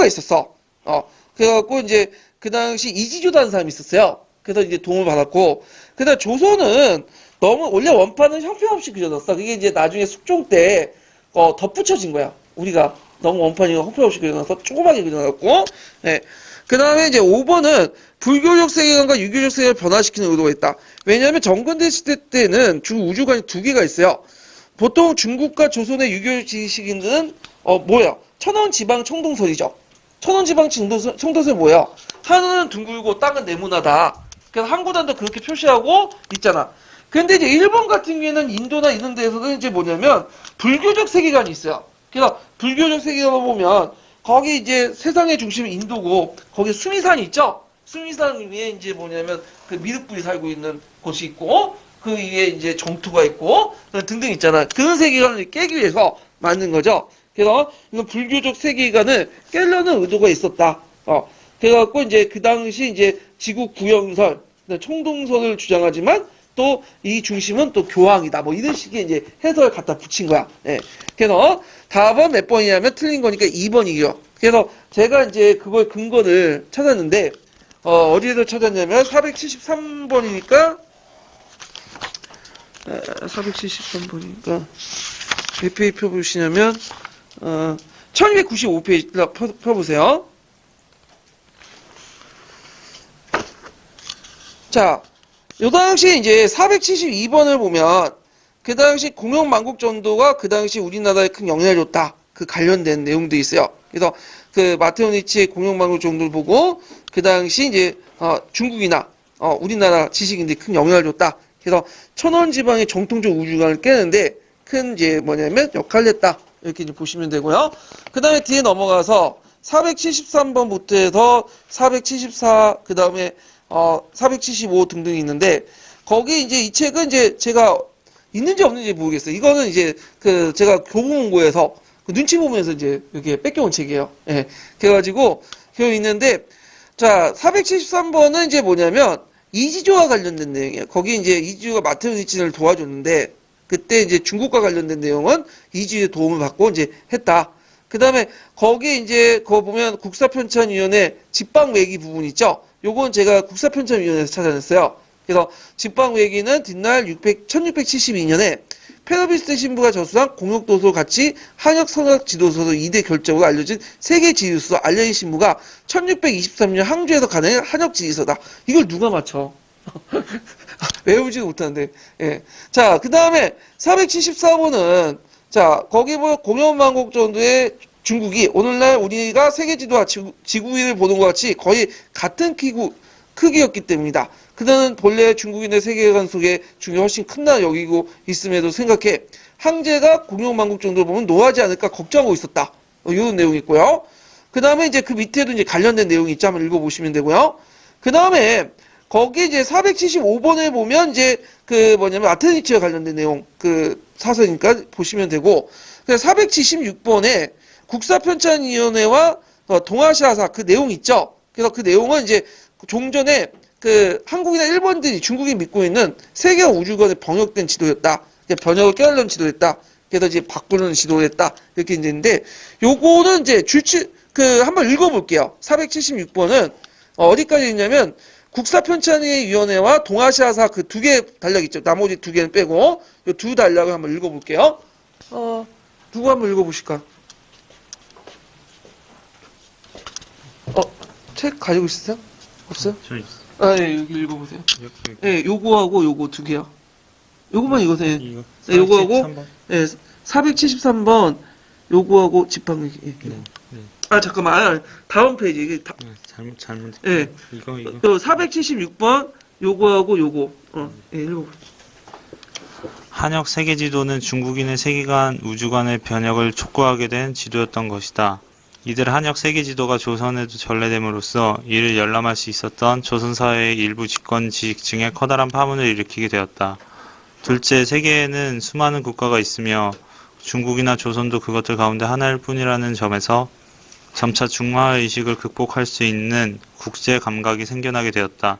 친구가 있었어. 그래갖고 이제 그 당시 이지조라는 사람이 있었어요. 그래서 이제 도움을 받았고, 그다음 조선은 너무 원래 원판은 형편없이 그려놨어. 그게 이제 나중에 숙종 때 덧붙여진 거야. 우리가 너무 원판이 형편없이 그려놔서 조그맣게 그려놨고, 네. 그 다음에 이제 5번은 불교적 세계관과 유교적 세계관을 변화시키는 의도가 있다. 왜냐하면 정근대 시대 때는 우주관이 두 개가 있어요. 보통 중국과 조선의 유교 지식인들은 뭐예요? 천원지방 청동설이죠. 천원지방 청동설이 뭐예요? 하늘은 둥글고 땅은 네모나다. 그래서 한구단도 그렇게 표시하고 있잖아. 근데 이제 일본 같은 경우에는 인도나 이런 데에서는 이제 뭐냐면 불교적 세계관이 있어요. 그래서 불교적 세계관을 보면 거기 이제 세상의 중심이 인도고 거기 수미산이 있죠. 수미산 위에 이제 뭐냐면 그 미륵불이 살고 있는 곳이 있고 그 위에 이제 정토가 있고 등등 있잖아. 그런 세계관을 깨기 위해서 만든 거죠. 그래서 이건 불교적 세계관을 깨려는 의도가 있었다. 그래갖고 이제 그 당시 이제 지구 구형설, 총동설을 주장하지만 또 이 중심은 또 교황이다. 뭐 이런 식의 이제 해석을 갖다 붙인 거야. 예. 그래서 답은 몇 번이냐면 틀린 거니까 2번이요. 그래서 제가 이제 그걸 근거를 찾았는데 어디에서 찾았냐면 473번이니까 473번이니까 몇 페이지 펴보시냐면 1295페이지 펴보세요. 자, 요 당시 이제 472번을 보면 그 당시 공영만국전도가 그 당시 우리나라에 큰 영향을 줬다. 그 관련된 내용도 있어요. 그래서 그 마테오 니치의 공영만국전도를 보고 그 당시 이제 중국이나 우리나라 지식인들이 큰 영향을 줬다. 그래서 천원지방의 정통적 우주관을 깨는데 큰 이제 뭐냐면 역할을 했다. 이렇게 이제 보시면 되고요. 그 다음에 뒤에 넘어가서 473번부터 해서 474, 그 다음에 475 등등이 있는데 거기 이제 이 책은 이제 제가 있는지 없는지 모르겠어요. 이거는 이제 그 제가 교보문고에서 그 눈치 보면서 이제 이렇게 뺏겨온 책이에요. 예. 그래가지고 그 있는데 자 473번은 이제 뭐냐면 이지조와 관련된 내용이에요. 거기 이제 이지조가 마테오 니치를 도와줬는데 그때 이제 중국과 관련된 내용은 이지조의 도움을 받고 이제 했다. 그 다음에 거기 이제 그거 보면 국사편찬위원회 집방외기 부분 있죠. 요건 제가 국사편찬위원회에서 찾아냈어요. 그래서 집방외기는 뒷날 1672년에 페더비스트 신부가 저수한 공역도서로 같이 한역선학 지도서로 2대 결정으로 알려진 세계 지도서 알려진 신부가 1623년 항주에서 가는 한역지리서다. 이걸 누가 맞춰? 외우지도 못하는데. 예. 자, 그 다음에 474번은 자, 거기 보면 공영만국전도의 중국이 오늘날 우리가 세계지도와 지구 위를 보는 것 같이 거의 같은 크기였기 때문이다. 그들은 본래 중국인의 세계관 속에 중에 훨씬 큰 나라 여기고 있음에도 생각해 황제가 공영만국전도를 보면 노하지 않을까 걱정하고 있었다. 이런 내용이 있고요. 그 다음에 이제 그 밑에도 이제 관련된 내용이 있죠. 한번 읽어보시면 되고요. 그 다음에 거기 이제 475번에 보면 이제 그 뭐냐면 아테니치와 관련된 내용 그 사설이니까 보시면 되고 476번에 국사편찬위원회와 동아시아사 그 내용 있죠. 그래서 그 내용은 이제 종전에 그 한국이나 일본들이 중국이 믿고 있는 세계 우주관에 번역된 지도였다. 번역을 깨달은 지도였다. 그래서 이제 바꾸는 지도였다. 이렇게 있는데 요거는 이제 한번 읽어볼게요. 476번은 어디까지 있냐면 국사편찬위원회와 동아시아사 그 두 개 단락 있죠. 나머지 두 개는 빼고 이 두 단락을 한번 읽어볼게요. 누구 한번 읽어보실까? 책 가지고 있으세요? 없어요? 저 있어. 예, 여기 읽어보세요. 여기. 예, 요거하고 요거 두 개요. 요거만 읽으세요. 이거. 네, 요거하고 473번. 예, 473번 요거하고 집방 예. 네. 잠깐만. 다음 페이지 이게 잘못. 예. 이거. 476번 요거하고 요거. 예, 읽어보세요. 한역 세계지도는 중국인의 세계관, 우주관의 변혁을 촉구하게 된 지도였던 것이다. 이들 한역 세계지도가 조선에도 전래됨으로써 이를 열람할 수 있었던 조선사회의 일부 집권 지식층에 커다란 파문을 일으키게 되었다. 둘째, 세계에는 수많은 국가가 있으며 중국이나 조선도 그것들 가운데 하나일 뿐이라는 점에서 점차 중화의식을 극복할 수 있는 국제 감각이 생겨나게 되었다.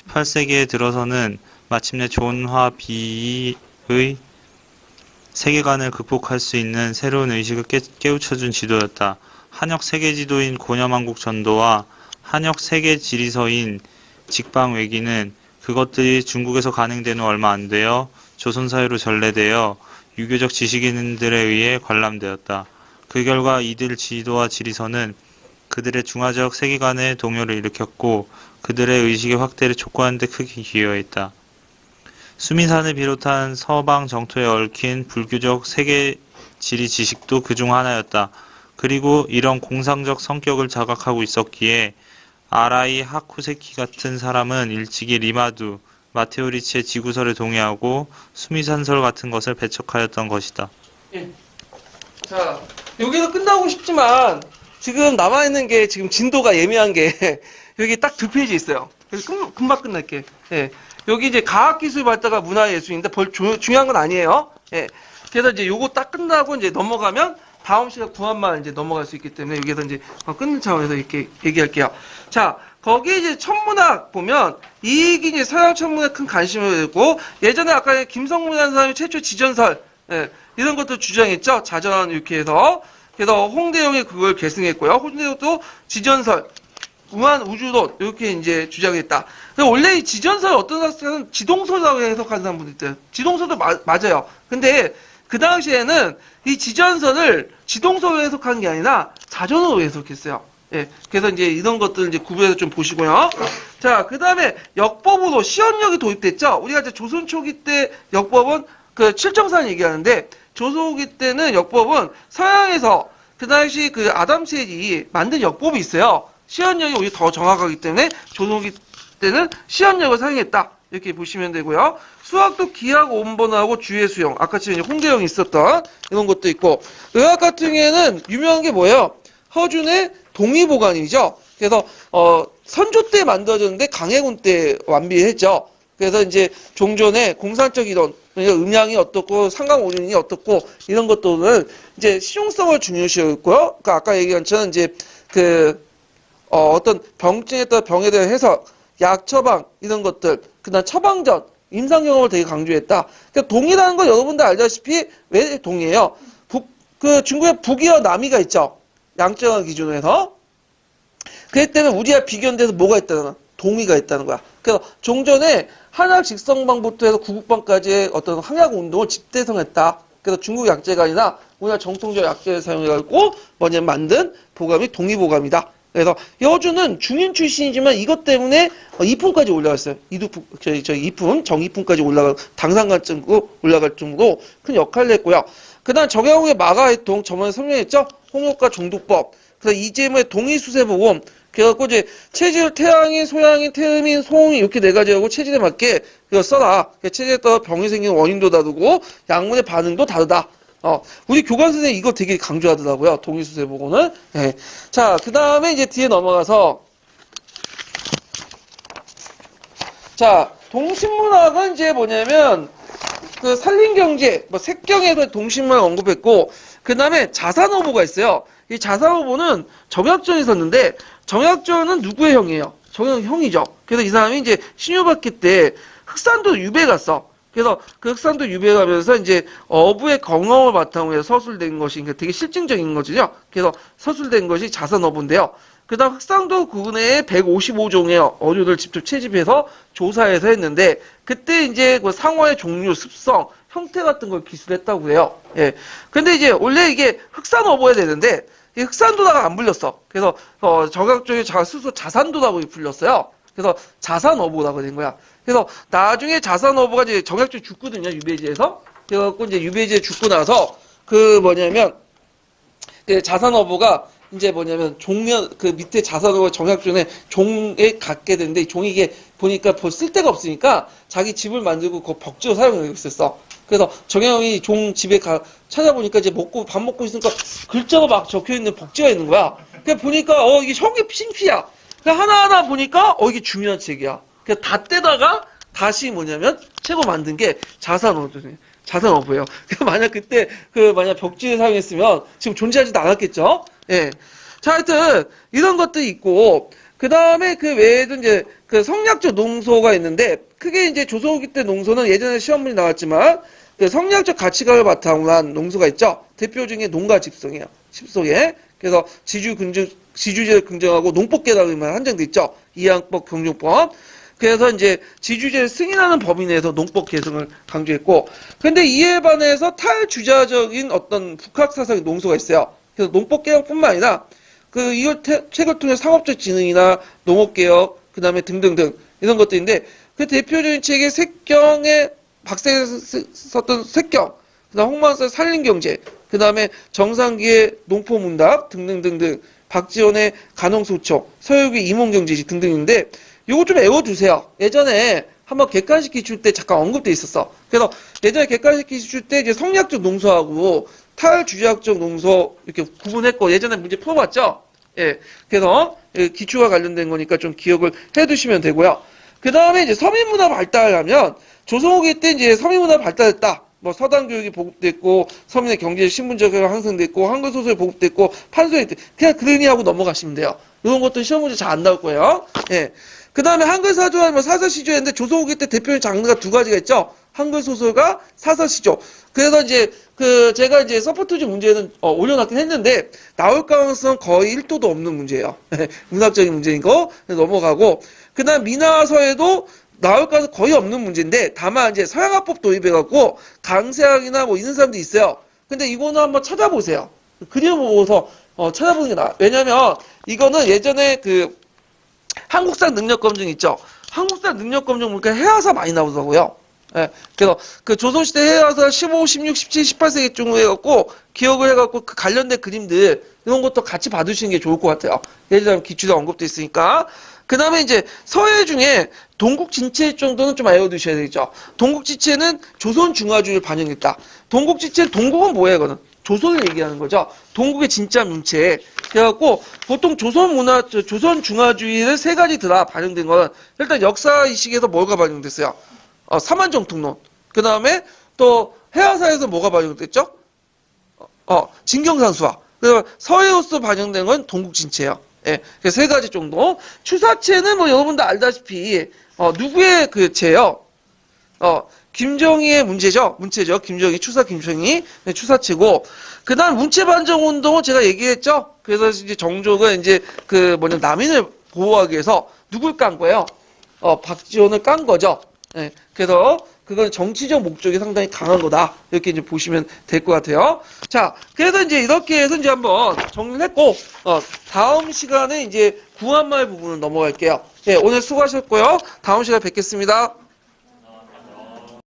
18세기에 들어서는 마침내 존화비의 세계관을 극복할 수 있는 새로운 의식을 깨우쳐준 지도였다. 한역 세계지도인 고려만국 전도와 한역 세계지리서인 직방외기는 그것들이 중국에서 간행된 후 얼마 안 되어 조선사회로 전래되어 유교적 지식인들에 의해 관람되었다. 그 결과 이들 지도와 지리서는 그들의 중화적 세계관의 동요를 일으켰고 그들의 의식의 확대를 촉구하는 데 크게 기여했다. 수민산을 비롯한 서방 정토에 얽힌 불교적 세계 지리 지식도 그중 하나였다. 그리고 이런 공상적 성격을 자각하고 있었기에 아라이 하쿠세키 같은 사람은 일찍이 리마두, 마테오 리치의 지구설에 동의하고 수미산설 같은 것을 배척하였던 것이다. 예. 자, 여기서 끝나고 싶지만 지금 남아있는 게 지금 진도가 예매한 게 여기 딱 2페이지 있어요. 그래서 금방 끝날게. 예. 여기 이제 과학기술 발달과 문화예술인데 중요한 건 아니에요. 예. 그래서 이제 요거 딱 끝나고 이제 넘어가면 다음 시간 구한만 이제 넘어갈 수 있기 때문에 여기서 이제 끊는 차원에서 이렇게 얘기할게요. 자, 거기에 이제 천문학 보면 이게 이제 서양 천문학에 큰 관심을 갖고 예전에 아까 김성문이라는 사람이 최초 지전설 이런 것도 주장했죠. 자전 이렇게 해서 그래서 홍대영이 그걸 계승했고요. 홍대영도 지전설 무한 우주론 이렇게 이제 주장했다. 원래 이 지전설 어떤 학생은 지동설이라고 해석하는 사람들이 있대요. 지동설도 맞아요. 근데 그 당시에는 이 지전설을 지동설로 해석하는 게 아니라 자전으로 해석했어요. 예, 그래서 이제 이런 것들 이제 구별해서 좀 보시고요. 자, 그 다음에 역법으로 시연력이 도입됐죠. 우리가 이제 조선 초기 때 역법은 그 칠정산 얘기하는데 조선 후기 때는 역법은 서양에서 그 당시 그 아담 스헤이 만든 역법이 있어요. 시연력이 오히려 더 정확하기 때문에 조선 후기 때는 시연력을 사용했다. 이렇게 보시면 되고요. 수학도 기하고 온번하고 주의 수용. 아까 지금 이제 홍대영이 있었던 이런 것도 있고. 의학 같은 경우에는 유명한 게 뭐예요? 허준의 동의보감이죠. 그래서 선조 때 만들어졌는데 강해군 때 완비했죠. 그래서 이제 종전에 공산적 이론, 그러니까 음양이 어떻고 상강오륜이 어떻고 이런 것들은 이제 실용성을 중요시했고요. 그러니까 아까 얘기한 것처럼 이제 어떤 병증에 따라 병에 대한 해석, 약 처방 이런 것들, 그다음 처방전, 임상 경험을 되게 강조했다. 그러니까 동이라는 건 여러분들 알다시피 왜 동이에요? 중국에 북이와 남이가 있죠. 양적을 기준으로 해서. 그렇기 때문에 우리와 비견돼서 뭐가 있다는 거야? 동의가 있다는 거야. 그래서 종전에 한약 직성방부터 해서 구국방까지의 어떤 항약 운동을 집대성했다. 그래서 중국 약재가 아니라 우리나라 정통적 약재를 사용해가지고 만든 보감이 동의보감이다. 그래서 여주는 중인 출신이지만 이것 때문에 2품까지 올라갔어요. 정이품까지 올라가고 당상관증으로 올라갈 정도로 큰 역할을 했고요. 그 다음 정약용의 마가해통 저번에 설명했죠? 홍역과 종독법. 그래서 이재무의 동의수세보험. 그래갖고 이제 체질 태양인, 소양인, 태음인, 소음인 이렇게 4가지하고 체질에 맞게 그거 써라. 체질에 따라 병이 생기는 원인도 다르고 약물의 반응도 다르다. 우리 교관 선생님 이거 되게 강조하더라고요. 동의수세보고는. 네. 자, 그 다음에 이제 뒤에 넘어가서 자, 동식문학은 이제 뭐냐면 그 산림경제, 색경에서 동식문학 언급했고 그 다음에 자산어보가 있어요. 이 자산어보는 정약전이 있었는데 정약전은 누구의 형이에요? 정약 형이죠. 그래서 이 사람이 이제 신유받기 때 흑산도 유배 갔어. 그래서 그 흑산도 유배 가면서 이제 어부의 경험을 바탕으로 해서 서술된 것이 그러니까 되게 실증적인 거죠. 그래서 서술된 것이 자산어부인데요. 그 다음 흑산도 구내에 155종의 어류를 직접 채집해서 조사해서 했는데 그때 이제 그 상어의 종류, 습성, 형태 같은 걸 기술했다고 해요. 예. 근데 이제 원래 이게 흑산어부야 되는데 이 흑산도다가 안 불렸어. 그래서 정약전이 스스로 자산도라고 불렸어요. 그래서 자산어부라고 된 거야. 그래서 나중에 자산어부가 이제 정약전이 죽거든요. 유배지에서. 그래갖고 이제 유배지에 죽고 나서 그 자산어부가 이제 종면 그 밑에 자산어부 정약전에 종에 갖게 되는데 이 종이 이게 보니까 쓸 데가 없으니까 자기 집을 만들고 그 벽지로 사용하고 있었어. 그래서 정약용이 종 집에 찾아보니까 이제 밥 먹고 있으니까 글자가 막 적혀 있는 벽지가 있는 거야. 그냥 보니까 이게 형이 신피야. 하나하나 보니까 이게 중요한 책이야. 그래서 다 떼다가 다시 책을 만든 게 자산어부예요. 만약 그때 만약 벽지를 사용했으면 지금 존재하지도 않았겠죠. 예. 자, 하여튼 이런 것들이 있고 그 다음에 그 외에도 이제 그 성리학적 농소가 있는데 크게 이제 조선 후기 때 농소는 예전에 시험문이 나왔지만 그 성리학적 가치관을 바탕으로 한 농소가 있죠. 대표 중에 농가 집성이에요. 집속에. 그래서 지주제를 긍정하고 농법계라고만 한정돼 있죠. 이항법, 경종법. 그래서 이제 지주제를 승인하는 범위 내에서 농법 개정을 강조했고, 근데 이에 반해서 탈주자적인 어떤 북학사상의 농소가 있어요. 그래서 농법 개혁뿐만 아니라 이걸 책을 통해 상업적 진흥이나 농업개혁, 그 다음에 등등등 이런 것들인데, 그 대표적인 책의 색경의 박사에 썼던 색경, 그 다음 홍만사의 산림경제, 그 다음에 정상기의 농포문답 등등등등, 박지원의 간홍소총, 서유기 이몽경제시 등등인데, 요거 좀 외워두세요. 예전에 한번 객관식 기출 때 잠깐 언급돼 있었어. 그래서 예전에 객관식 기출 때 이제 성리학적 농소하고 탈주자학적 농소 이렇게 구분했고, 예전에 문제 풀어봤죠? 예. 그래서 기출과 관련된 거니까 좀 기억을 해두시면 되고요. 그 다음에 이제 서민문화 발달하면, 조선후기 때 이제 서민문화 발달했다. 뭐 서당 교육이 보급됐고, 서민의 경제 신분적으로 향상됐고, 한글 소설이 보급됐고, 판소리 때 그냥 그러니 하고 넘어가시면 돼요. 이런 것도 시험 문제 잘 안 나올 거예요. 예. 그 다음에 한글 사조와 뭐 사설시조였는데, 조선후기 때 대표적인 장르가 두 가지가 있죠. 한글 소설과 사설시조. 그래서 이제 제가 이제 서포트지 문제는 올려놨긴 했는데, 나올 가능성 거의 1도도 없는 문제예요. 문학적인 문제인 거 넘어가고, 그 다음 민화서에도 나올 가능성 거의 없는 문제인데, 다만 이제 서양화법 도입해갖고 강세학이나 뭐 이런 사람도 있어요. 근데 이거는 한번 찾아보세요. 그림 보고서 찾아보는 게 나아요. 왜냐면 이거는 예전에 한국사 능력검증 있죠. 한국사 능력검증 보니까 해화사 많이 나오더라고요. 예, 그래서 조선시대 해화사 15, 16, 17, 18세기 중으로 해갖고 기억을 해갖고 그 관련된 그림들 이런 것도 같이 봐두시는 게 좋을 것 같아요. 예를 들면 기출에 언급돼 있으니까. 그 다음에 이제 서예 중에 동국진체 정도는 좀 알려두셔야 되겠죠. 동국진체는 조선 중화주의를 반영했다. 동국진체, 동국은 뭐예요, 이거는? 조선을 얘기하는 거죠. 동국의 진짜 문체. 그래갖고 보통 조선 중화주의를 세 가지 들아 반영된 건 일단 역사 이식에서 뭐가 반영됐어요? 사만정통론. 그 다음에 또 해화사에서 뭐가 반영됐죠? 진경산수화. 그래서 서예로서 반영된 건 동국진체예요. 예, 세 가지 정도. 추사체는 뭐 여러분도 알다시피 누구의 체예요? 김정희의 문체죠. 김정희, 추사 김정희, 네, 추사체고. 그 다음 문체 반정 운동은 제가 얘기했죠. 그래서 이제 정조가 이제 남인을 보호하기 위해서 누굴 깐 거예요? 박지원을 깐 거죠. 예, 그래서 그건 정치적 목적이 상당히 강한 거다. 이렇게 이제 보시면 될 것 같아요. 자, 그래서 이제 이렇게 해서 이제 한번 정리를 했고, 다음 시간에 이제 구한말 부분을 넘어갈게요. 예, 오늘 수고하셨고요. 다음 시간에 뵙겠습니다.